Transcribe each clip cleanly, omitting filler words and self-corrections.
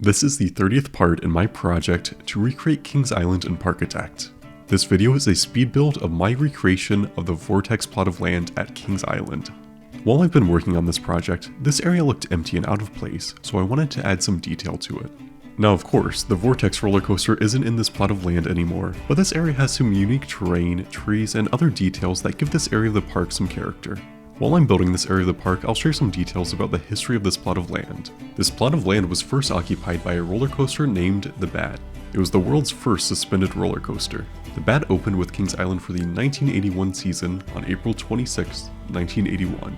This is the 30th part in my project to recreate Kings Island in Parkitect. This video is a speed build of my recreation of the Vortex plot of land at Kings Island. While I've been working on this project, this area looked empty and out of place, so I wanted to add some detail to it. Now of course, the Vortex roller coaster isn't in this plot of land anymore, but this area has some unique terrain, trees, and other details that give this area of the park some character. While I'm building this area of the park, I'll share some details about the history of this plot of land. This plot of land was first occupied by a roller coaster named the Bat. It was the world's first suspended roller coaster. The Bat opened with Kings Island for the 1981 season on April 26, 1981.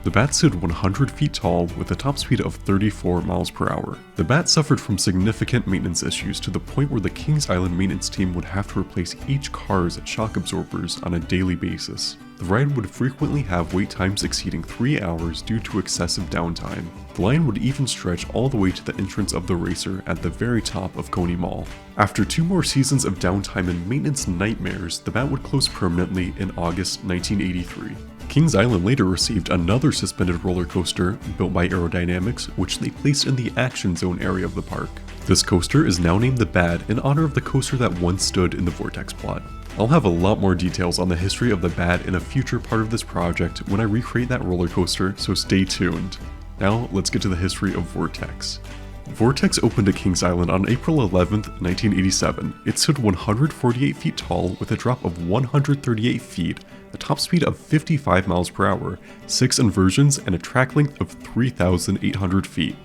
The Bat stood 100 feet tall with a top speed of 34 miles per hour. The Bat suffered from significant maintenance issues to the point where the Kings Island maintenance team would have to replace each car's shock absorbers on a daily basis. The ride would frequently have wait times exceeding 3 hours due to excessive downtime. The line would even stretch all the way to the entrance of the racer at the very top of Coney Mall. After 2 more seasons of downtime and maintenance nightmares, the Bat would close permanently in August 1983. Kings Island later received another suspended roller coaster built by Aerodynamics, which they placed in the Action Zone area of the park. This coaster is now named the Bat in honor of the coaster that once stood in the Vortex plot. I'll have a lot more details on the history of the Bat in a future part of this project when I recreate that roller coaster, so stay tuned. Now let's get to the history of Vortex. Vortex opened at Kings Island on April 11, 1987. It stood 148 feet tall with a drop of 138 feet, a top speed of 55 miles per hour, 6 inversions, and a track length of 3,800 feet.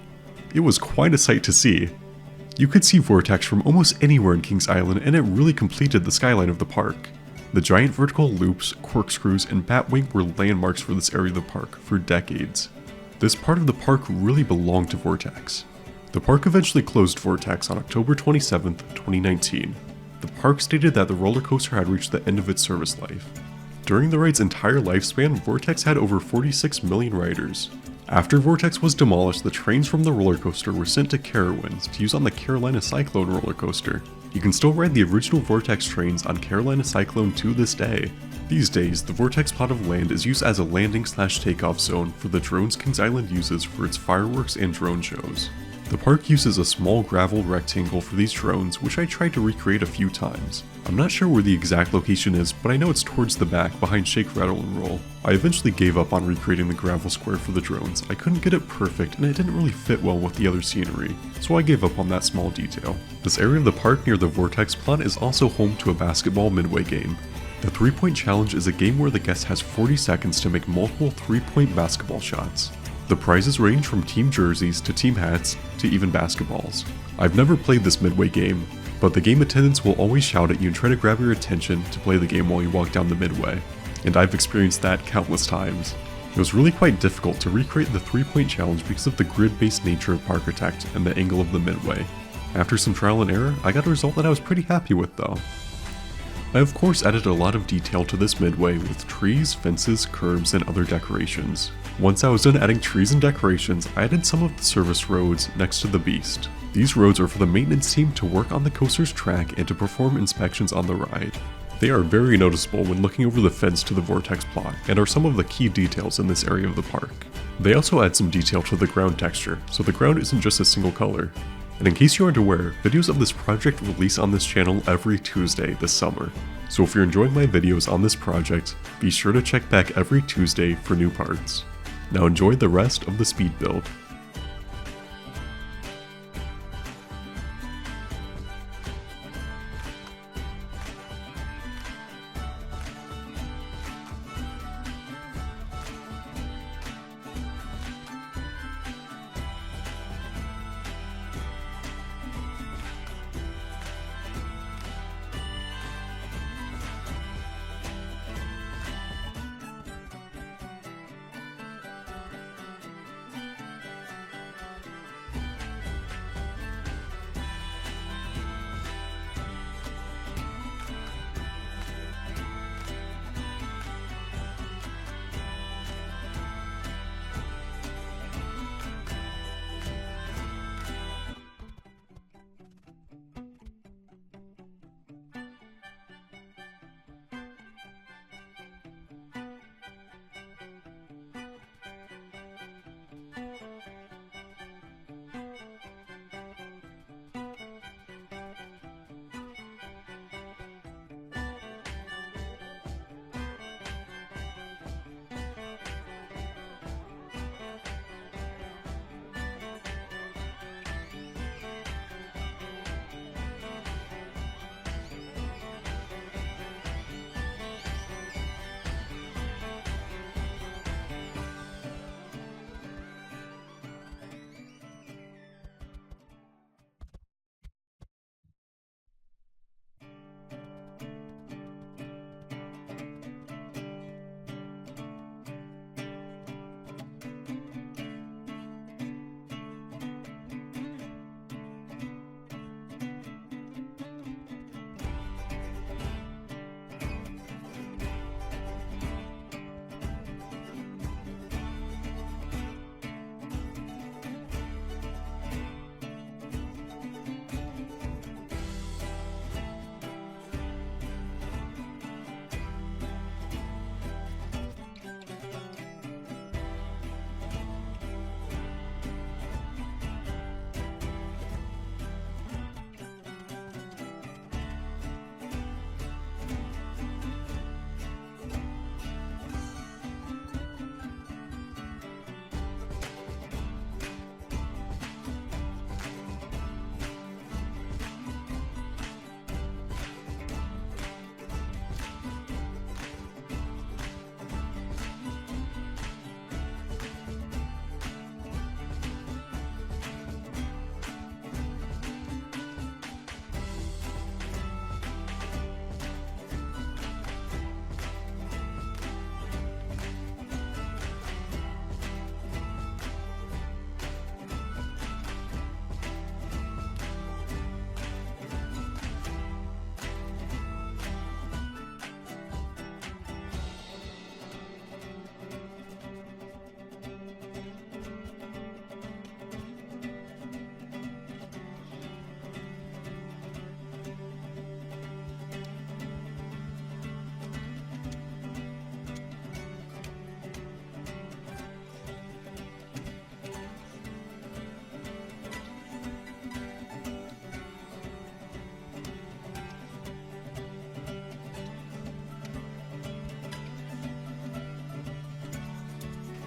It was quite a sight to see. You could see Vortex from almost anywhere in Kings Island, and it really completed the skyline of the park. The giant vertical loops, corkscrews, and Batwing were landmarks for this area of the park for decades. This part of the park really belonged to Vortex. The park eventually closed Vortex on October 27, 2019. The park stated that the roller coaster had reached the end of its service life. During the ride's entire lifespan, Vortex had over 46 million riders. After Vortex was demolished, the trains from the roller coaster were sent to Carowinds to use on the Carolina Cyclone roller coaster. You can still ride the original Vortex trains on Carolina Cyclone to this day. These days, the Vortex plot of land is used as a landing/takeoff zone for the drones Kings Island uses for its fireworks and drone shows. The park uses a small gravel rectangle for these drones, which I tried to recreate a few times. I'm not sure where the exact location is, but I know it's towards the back behind Shake, Rattle, and Roll. I eventually gave up on recreating the gravel square for the drones. I couldn't get it perfect, and it didn't really fit well with the other scenery, so I gave up on that small detail. This area of the park near the Vortex plot is also home to a basketball midway game. The 3-point challenge is a game where the guest has 40 seconds to make multiple 3-point basketball shots. The prizes range from team jerseys to team hats to even basketballs. I've never played this midway game, but the game attendants will always shout at you and try to grab your attention to play the game while you walk down the midway, and I've experienced that countless times. It was really quite difficult to recreate the 3-point challenge because of the grid-based nature of Parkitect and the angle of the midway. After some trial and error, I got a result that I was pretty happy with though. I of course added a lot of detail to this midway with trees, fences, curbs, and other decorations. Once I was done adding trees and decorations, I added some of the service roads next to the Beast. These roads are for the maintenance team to work on the coaster's track and to perform inspections on the ride. They are very noticeable when looking over the fence to the Vortex plot, and are some of the key details in this area of the park. They also add some detail to the ground texture, so the ground isn't just a single color. And in case you aren't aware, videos of this project release on this channel every Tuesday this summer. So if you're enjoying my videos on this project, be sure to check back every Tuesday for new parts. Now enjoy the rest of the speed build.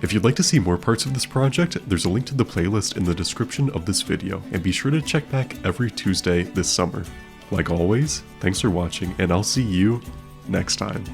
If you'd like to see more parts of this project, there's a link to the playlist in the description of this video, and be sure to check back every Tuesday this summer. Like always, thanks for watching, and I'll see you next time.